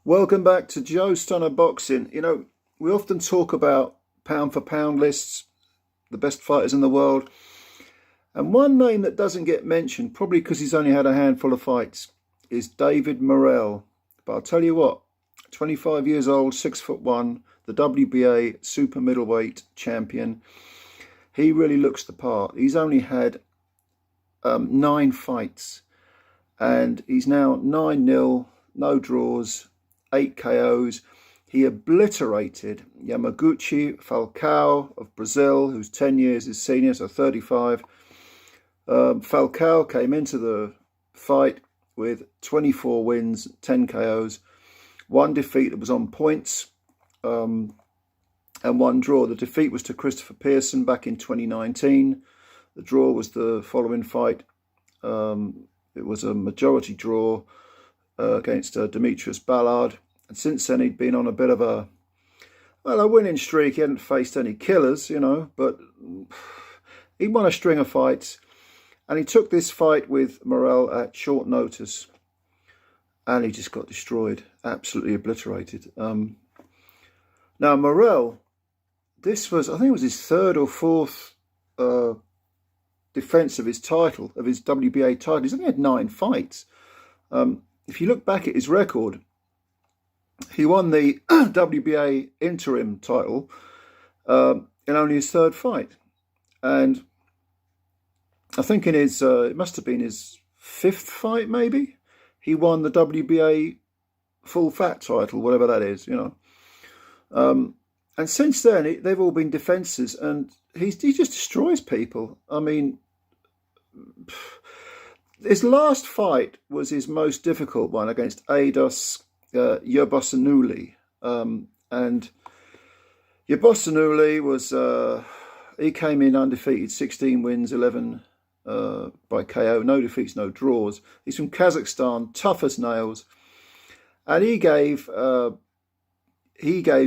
Welcome back to Joe Stunner Boxing. You know, we often talk about pound for pound lists, the best fighters in the world. And one name that doesn't get mentioned, probably because he's only had a handful of fights, is David Morrell. But I'll tell you what, 25 years old, 6'1", the WBA super middleweight champion. He really looks the part. He's only had 9 fights and he's now 9-0, no draws, 8 KOs. He obliterated Yamaguchi Falcao of Brazil, who's 10 years his senior, so 35. Falcao came into the fight with 24 wins, 10 KOs, 1 defeat that was on points, and 1 draw. The defeat was to Christopher Pearson back in 2019. The draw was the following fight. It was a majority draw against Demetrius Ballard. And since then, he'd been on a bit of a winning streak. He hadn't faced any killers, you know, but he won a string of fights. And he took this fight with Morrell at short notice. And he just got destroyed, absolutely obliterated. Now, Morrell, this was, I think it was his 3rd or 4th defense of his title, of his WBA title. He's only had 9 fights. If you look back at his record, he won the WBA interim title in only his 3rd fight. And I think in his, it must have been his 5th fight maybe, he won the WBA full fat title, whatever that is, you know. And since then, they've all been defences, and he just destroys people. I mean, his last fight was his most difficult one against Aidos Yerbosanuli. And Yerbosanuli was, he came in undefeated, 16 wins, 11 by KO, no defeats, no draws. He's from Kazakhstan, tough as nails. And he gave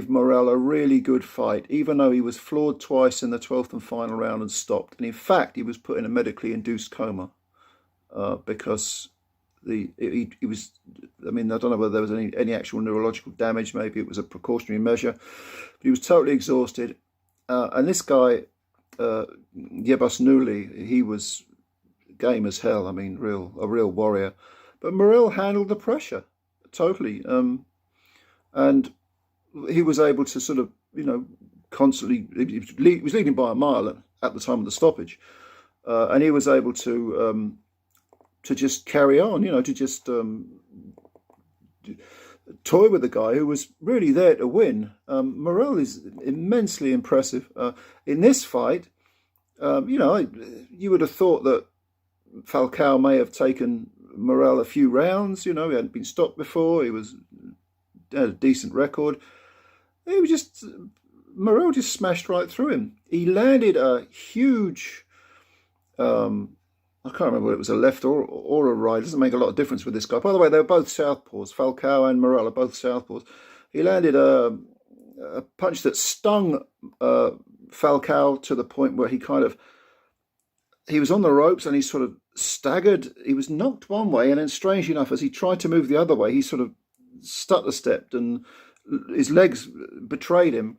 Morrell a really good fight, even though he was floored twice in the 12th and final round and stopped. And in fact, he was put in a medically induced coma because he was, I mean, I don't know whether there was any actual neurological damage. Maybe it was a precautionary measure. But he was totally exhausted. And this guy, Yerbosanuli, he was game as hell. I mean, a real warrior. But Morrell handled the pressure totally. And he was able to sort of, you know, constantly, he was leading by a mile at the time of the stoppage. And he was able to just carry on, you know, to just toy with the guy who was really there to win. Morrell is immensely impressive. In this fight, you know, you would have thought that Falcao may have taken Morrell a few rounds. You know, he hadn't been stopped before. He had a decent record. It was just, Morrell just smashed right through him. He landed a huge, I can't remember whether it was a left or a right. It doesn't make a lot of difference with this guy. By the way, they're both southpaws. Falcao and Morrell are both southpaws. He landed a punch that stung Falcao to the point where he was on the ropes and he sort of staggered. He was knocked one way, and then strangely enough, as he tried to move the other way, he sort of stutter-stepped and his legs betrayed him.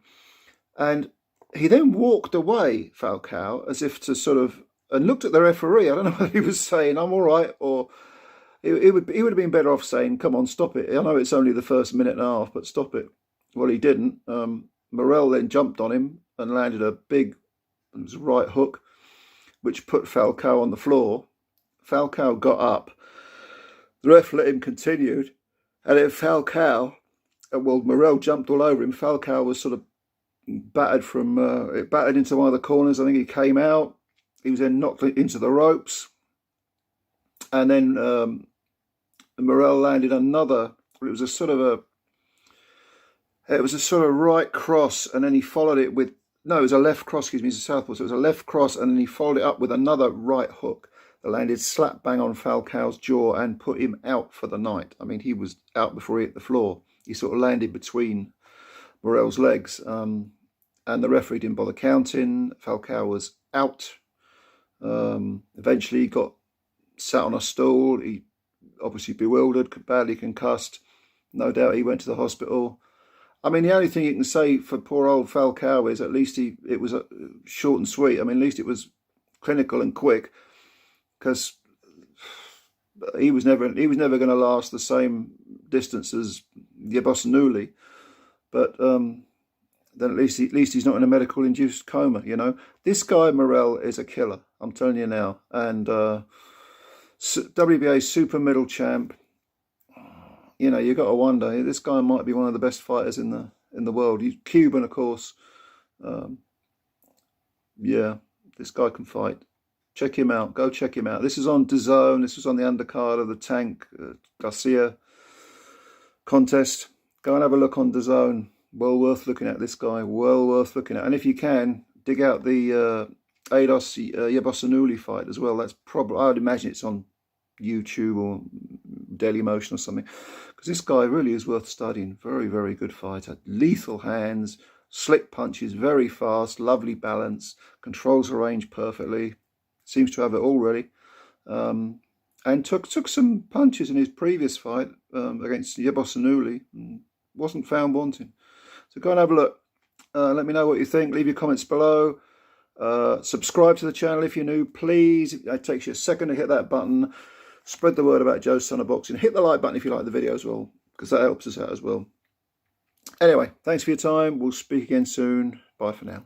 And he then walked away, Falcao, as if to sort of, and looked at the referee. I don't know whether he was saying, I'm all right, or he would have been better off saying, come on, stop it. I know it's only the first minute and a half, but stop it. Well, he didn't. Morrell then jumped on him and landed a big right hook, which put Falcao on the floor. Falcao got up. The ref let him continue. And then Falcao, well, Morrell jumped all over him. Falcao was sort of battered into one of the corners. I think he came out. He was then knocked into the ropes. And then Morrell landed another. It was a sort of right cross, and then he followed it with, no, it was a left cross, excuse me, it's a southpaw. So it was a left cross, and then he followed it up with another right hook that landed slap bang on Falcao's jaw and put him out for the night. I mean, he was out before he hit the floor. He sort of landed between Morrell's legs, and the referee didn't bother counting. Falcao was out. Eventually he got sat on a stool. He obviously bewildered, badly concussed. No doubt he went to the hospital. I mean, the only thing you can say for poor old Falcao is at least it was short and sweet. I mean, at least it was clinical and quick, because he was never going to last the same distance as Yabosanuli. But then at least he's not in a medical induced coma. You know, this guy Morrell is a killer. I'm telling you now. And WBA super middle champ. You know, you got to wonder, this guy might be one of the best fighters in the world. He's Cuban, of course. Yeah, this guy can fight. Check him out. Go check him out. This is on DAZN. This was on the undercard of the Tank Garcia contest. Go and have a look on DAZN. Well worth looking at, this guy. Well worth looking at. And if you can, dig out the Ados Yabosanuli fight as well. That's probably, I would imagine it's on YouTube or Daily Motion or something, because this guy really is worth studying. Very, very good fighter. Lethal hands, slick punches, very fast, lovely balance, controls the range perfectly, seems to have it already, and took some punches in his previous fight against Yabosanuli, wasn't found wanting. So go and have a look. Let me know what you think. Leave your comments below. Subscribe to the channel if you're new, please. It takes you a second to hit that button. Spread the word about Joe's Son of Boxing. Hit the like button if you like the video as well, because that helps us out as well. Anyway, thanks for your time. We'll speak again soon. Bye for now.